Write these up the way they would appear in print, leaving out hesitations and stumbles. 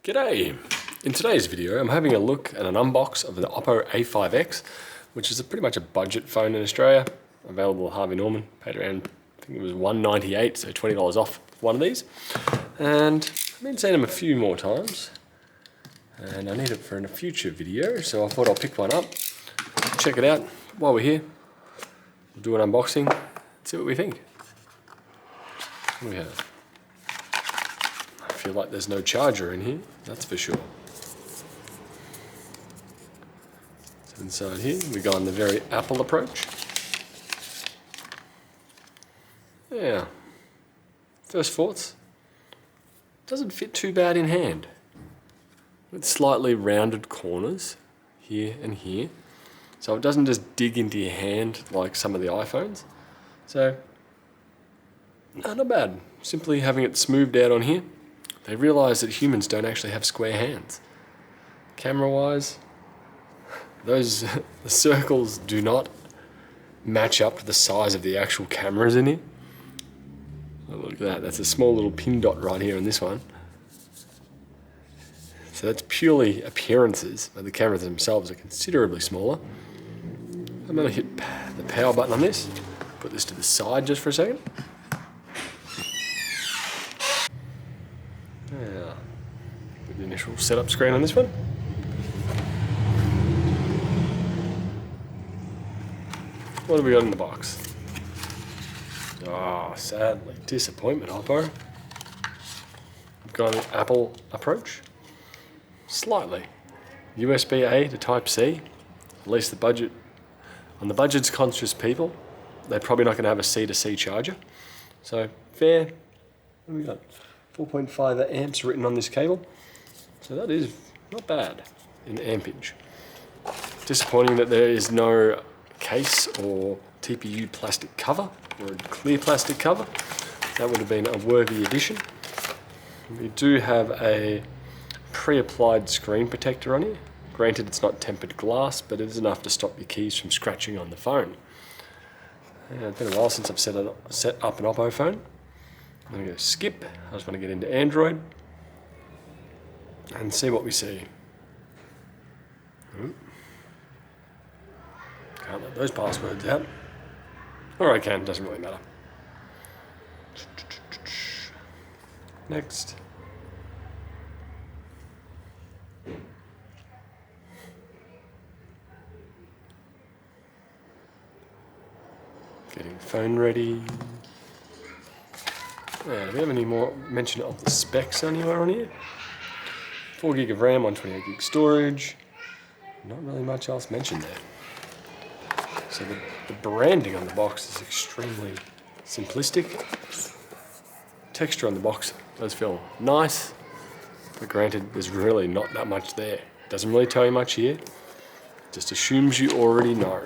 G'day! In today's video I'm having a look at an unbox of the Oppo A5x, which is pretty much a budget phone in Australia, available at Harvey Norman. Paid around, I think it was $198, so $20 off one of these. And I've been seeing them a few more times, and I need it for a future video, so I thought I'll pick one up, check it out. While we're here, we'll do an unboxing, see what we think. What do we have? I feel like there's no charger in here, that's for sure. So inside here we go on the very Apple approach. Yeah, first thoughts, doesn't fit too bad in hand. With slightly rounded corners here and here, so it doesn't just dig into your hand like some of the iPhones. So, no, not bad. Simply having it smoothed out on here. They realise that humans don't actually have square hands. Camera-wise, the circles do not match up to the size of the actual cameras in here. Oh, look at that, that's a small little pin dot right here in this one. So that's purely appearances, but the cameras themselves are considerably smaller. I'm going to hit the power button on this, put this to the side just for a second. Yeah, with the initial setup screen on this one. What have we got in the box? Oh, sadly, disappointment, Oppo. We've got an Apple approach. Slightly. USB-A to Type-C. At least the budget, on the budget's conscious people, they're probably not going to have a C-to-C charger. So, fair. What have we got? 4.5 amps written on this cable. So that is not bad in ampage. Disappointing that there is no case or TPU plastic cover, or a clear plastic cover. That would have been a worthy addition. We do have a pre-applied screen protector on here. Granted, it's not tempered glass, but it is enough to stop your keys from scratching on the phone. Yeah, it's been a while since I've set up an Oppo phone. I'm going to go skip. I just want to get into Android and see what we see. Can't let those passwords out. Or I can, doesn't really matter. Next. Getting phone ready. Do we have any more mention of the specs anywhere on here? 4 gig of RAM, 128 gig storage. Not really much else mentioned there. So the branding on the box is extremely simplistic. Texture on the box does feel nice, but granted, there's really not that much there. It doesn't really tell you much here. It just assumes you already know.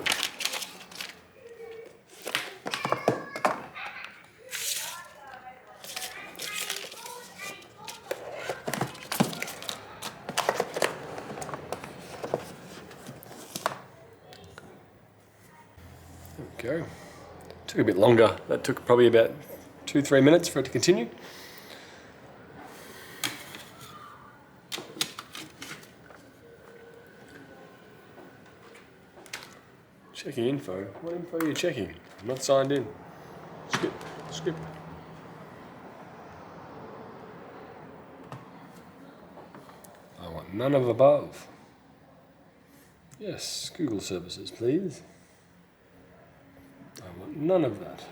Go. Took a bit longer. That took probably about 2-3 minutes for it to continue. Checking info. What info are you checking? I'm not signed in. Skip. I want none of above. Yes, Google services, please. I want none of that.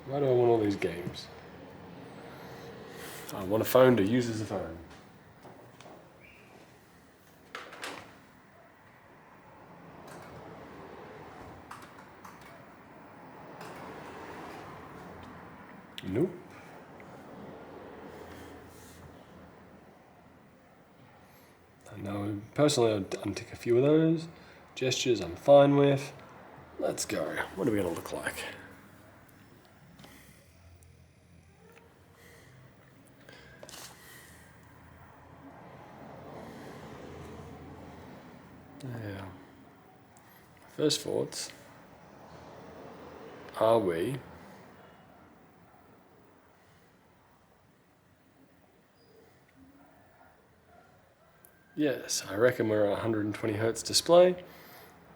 Why do I want all these games? I want a phone to use as a phone. Nope. I know, personally I'd untick a few of those. Gestures I'm fine with. Let's go. What are we going to look like? Yeah. First thoughts. Are we Yes, I reckon we're a 120 Hertz display,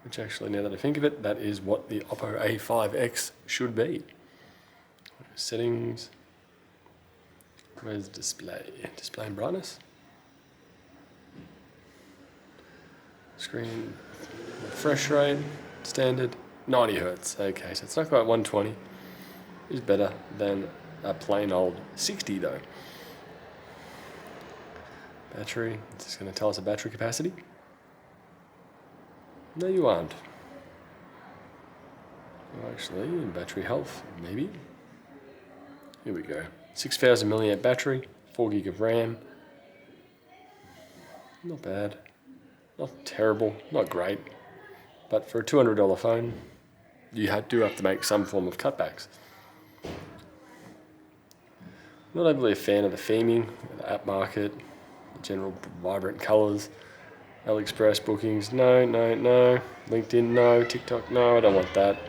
which actually, now that I think of it, that is what the Oppo A5x should be. Settings. Where's display? Display and brightness. Screen refresh rate, standard, 90 Hertz. Okay, so it's not quite 120. It's better than a plain old 60 though. Battery, it's just going to tell us a battery capacity. No, you aren't. Well, actually, battery health, maybe. Here we go. 6,000 milliamp battery, 4 gig of RAM. Not bad. Not terrible, not great. But for a $200 phone, you do have to make some form of cutbacks. Not overly a fan of the theming, the app market, the general vibrant colours. AliExpress bookings, no. LinkedIn, no. TikTok, no, I don't want that.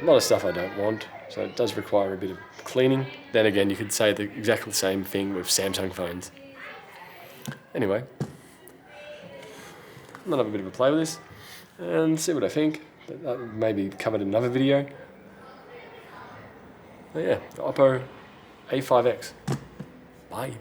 A lot of stuff I don't want, so it does require a bit of cleaning. Then again, you could say exactly the same thing with Samsung phones. Anyway, I'm gonna have a bit of a play with this and see what I think. But that maybe covered in another video. But yeah, the Oppo A5x. Bye.